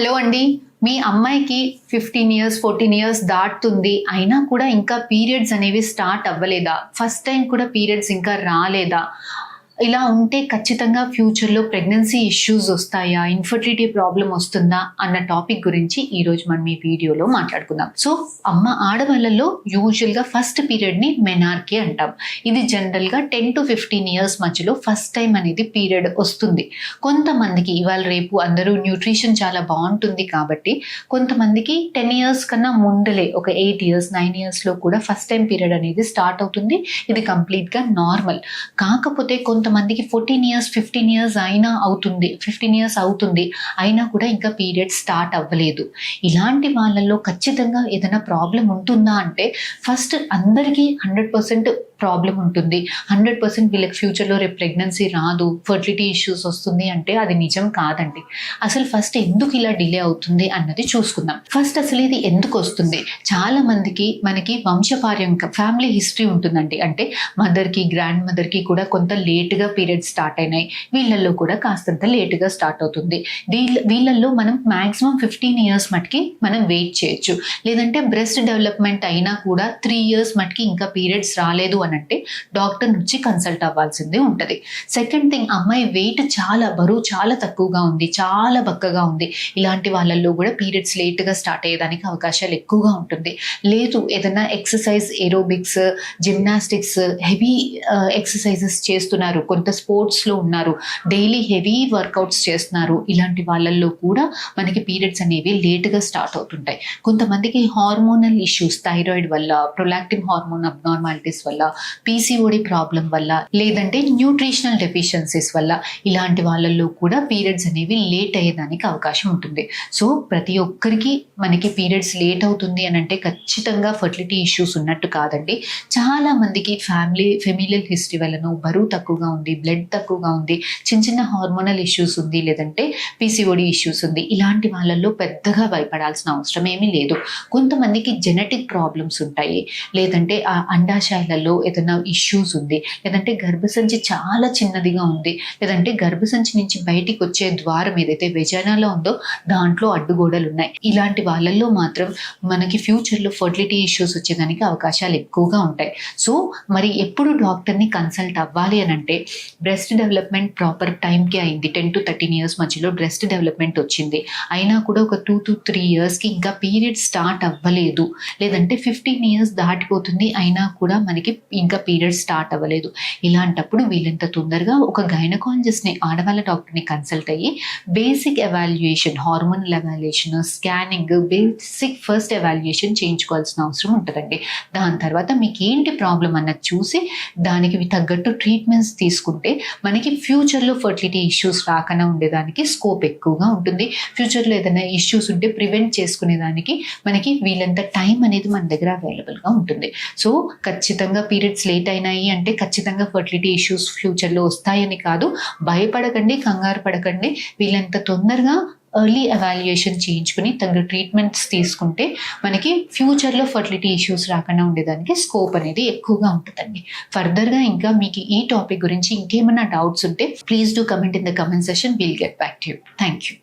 Hello అండి. మీ అమ్మాయికి 15 years 14 years దాటుతుంది, అయినా కూడా ఇంకా పీరియడ్స్ అనేవి స్టార్ట్ అవ్వలేదా? ఫస్ట్ టైం కూడా పీరియడ్స్ ఇంకా రాలేదా? ఇలా ఉంటే ఖచ్చితంగా ఫ్యూచర్‌లో ప్రెగ్నెన్సీ ఇష్యూస్ వస్తాయా? ఇన్‌ఫర్టిలిటీ ప్రాబ్లమ్ వస్తుందా? అన్న టాపిక్ గురించి ఈరోజు మనం ఈ వీడియోలో మాట్లాడుకుందాం. సో ఆడవాళ్ళలో యూజువల్‌గా ఫస్ట్ పీరియడ్‌ని మెనార్కే అంటాం. ఇది జనరల్‌గా 10-15 ఇయర్స్ మధ్యలో ఫస్ట్ టైం అనేది పీరియడ్ వస్తుంది. కొంతమందికి ఇవాళ రేపు అందరూ న్యూట్రిషన్ చాలా బావుంటుంది కాబట్టి కొంతమందికి 10 ఇయర్స్ కన్నా ముందలే ఒక 8 ఇయర్స్, 9 ఇయర్స్‌లో కూడా ఫస్ట్ టైం పీరియడ్ అనేది స్టార్ట్ అవుతుంది. ఇది కంప్లీట్‌గా నార్మల్. కాకపోతే కొంతమందికి 14 ఇయర్స్ 15 ఇయర్స్ అయినా అవుతుంది, 15 ఇయర్స్ అవుతుంది, అయినా కూడా ఇంకా పీరియడ్ స్టార్ట్ అవ్వలేదు. ఇలాంటి వాళ్ళల్లో ఖచ్చితంగా ఏదైనా ప్రాబ్లం ఉంటుందా అంటే ఫస్ట్ అందరికీ 100% ప్రాబ్లం ఉంటుంది. 100% వీళ్ళకి ఫ్యూచర్‌లో రేపు ప్రెగ్నెన్సీ రాదు, ఫర్టిలిటీ ఇష్యూస్ వస్తుంది అంటే అది నిజం కాదండి. అసలు ఫస్ట్ ఎందుకు ఇలా డిలే అవుతుంది అన్నది చూసుకుందాం. ఫస్ట్ అసలు ఇది ఎందుకు వస్తుంది? చాలా మందికి మనకి వంశపార్యంగా ఫ్యామిలీ హిస్టరీ ఉంటుందండి. అంటే మదర్‌కి, గ్రాండ్ మదర్‌కి కూడా కొంత లేట్‌గా పీరియడ్స్ స్టార్ట్ అయినాయి. వీళ్ళల్లో కూడా కాస్తంత లేట్‌గా స్టార్ట్ అవుతుంది. వీళ్ళల్లో మనం మాక్సిమం 15 ఇయర్స్ మటుకి మనం వెయిట్ చేయొచ్చు. లేదంటే బ్రెస్ట్ డెవలప్‌మెంట్ అయినా కూడా 3 ఇయర్స్ మటుకి ఇంకా పీరియడ్స్ రాలేదు అంటే డాక్టర్ నుంచి కన్సల్ట్ అవ్వాల్సిందే ఉంటది. సెకండ్ థింగ్, అమ్మాయి వెయిట్ బరువు చాలా తక్కువగా ఉంది, చాలా బక్కగా ఉంది. ఇలాంటి వాళ్ళల్లో కూడా పీరియడ్స్ లేట్‌గా స్టార్ట్ అయ్యేదానికి అవకాశాలు ఎక్కువగా ఉంటుంది. లేదు ఏదైనా exercise, aerobics, gymnastics, heavy exercises చేస్తున్నారు, కొంత స్పోర్ట్స్‌లో ఉన్నారు, డైలీ హెవీ వర్కౌట్స్ చేస్తున్నారు. ఇలాంటి వాళ్ళల్లో కూడా మనకి పీరియడ్స్ అనేవి లేట్‌గా స్టార్ట్ అవుతుంటాయి. కొంతమందికి హార్మోనల్ ఇష్యూస్, థైరాయిడ్ వల్ల, ప్రొలాక్టిన్ హార్మోన్ అబ్నార్మాలిటీస్ వల్ల, పీసీఓడి ప్రాబ్లం వల్ల, లేదంటే న్యూట్రిషనల్ డెఫిషియన్సీస్ వల్ల ఇలాంటి వాళ్ళల్లో కూడా పీరియడ్స్ అనేవి లేట్ అయ్యేదానికి అవకాశం ఉంటుంది. సో ప్రతి ఒక్కరికి మనకి పీరియడ్స్ లేట్ అవుతుంది అని అంటే ఖచ్చితంగా ఫర్టిలిటీ ఇష్యూస్ ఉన్నట్టు కాదండి. చాలా మందికి ఫెమిలియల్ హిస్టరీ వలన బరువు తక్కువగా ఉంది, బ్లడ్ తక్కువగా ఉంది, చిన్న హార్మోనల్ ఇష్యూస్ ఉంది, లేదంటే పీసీఓడి ఇష్యూస్ ఉంది. ఇలాంటి వాళ్ళల్లో పెద్దగా భయపడాల్సిన అవసరం ఏమీ లేదు. కొంతమందికి జెనెటిక్ ప్రాబ్లమ్స్ ఉంటాయి, లేదంటే ఆ అండాశయాలలో ఏదైనా ఇష్యూస్ ఉంది, లేదంటే గర్భసంచి చాలా చిన్నదిగా ఉంది, లేదంటే గర్భసంచి నుంచి బయటికి వచ్చే ద్వారం ఏదైతే వెజైనాలో ఉందో దాంట్లో అడ్డుగోడలు ఉన్నాయి. ఇలాంటి వాళ్ళల్లో మాత్రం మనకి ఫ్యూచర్లో ఫర్టిలిటీ ఇష్యూస్ వచ్చేదానికి అవకాశాలు ఎక్కువగా ఉంటాయి. సో మరి ఎప్పుడు డాక్టర్ని కన్సల్ట్ అవ్వాలి అని అంటే బ్రెస్ట్ డెవలప్మెంట్ ప్రాపర్ టైంకి అయింది. 10-13 ఇయర్స్ మధ్యలో బ్రెస్ట్ డెవలప్మెంట్ వచ్చింది, అయినా కూడా ఒక 2-3 ఇయర్స్కి ఇంకా పీరియడ్ స్టార్ట్ అవ్వలేదు, లేదంటే 15 ఇయర్స్ దాటిపోతుంది అయినా కూడా మనకి ఇంకా పీరియడ్ స్టార్ట్ అవ్వలేదు. ఇలాంటప్పుడు వీళ్ళంత తొందరగా ఒక గైనకాలజిస్ట్ని, ఆడవాళ్ళ డాక్టర్ని కన్సల్ట్ అయ్యి basic evaluation, hormonal evaluation, scanning, basic first evaluation చేయించుకోవాల్సిన అవసరం ఉంటుందండి. దాని తర్వాత మీకు ఏంటి ప్రాబ్లం అన్నది చూసి దానికి తగ్గట్టు ట్రీట్మెంట్స్ తీసుకుంటే మనకి ఫ్యూచర్లో ఫర్టిలిటీ ఇష్యూస్ రాకుండా ఉండేదానికి స్కోప్ ఎక్కువగా ఉంటుంది. ఫ్యూచర్లో ఏదైనా ఇష్యూస్ ఉంటే ప్రివెంట్ చేసుకునేదానికి మనకి వీళ్ళంత టైం అనేది మన దగ్గర అవైలబుల్గా ఉంటుంది. సో ఖచ్చితంగా పీరియడ్స్ లేట్ అయినాయి అంటే ఖచ్చితంగా ఫర్టిలిటీ ఇష్యూస్ ఫ్యూచర్లో వస్తాయని కాదు. భయపడకండి, కంగారు పడకండి. వీళ్ళంత తొందరగా ఎర్లీ ఎవాల్యుయేషన్ చేయించుకుని తగ్గ ట్రీట్మెంట్స్ తీసుకుంటే మనకి ఫ్యూచర్లో ఫర్టిలిటీ ఇష్యూస్ రాకుండా ఉండేదానికి స్కోప్ అనేది ఎక్కువగా ఉంటుందండి. ఫర్దర్గా ఇంకా మీకు ఈ టాపిక్ గురించి ఇంకేమైనా డౌట్స్ ఉంటే please do comment in the comment session. Will get back to you. Thank you.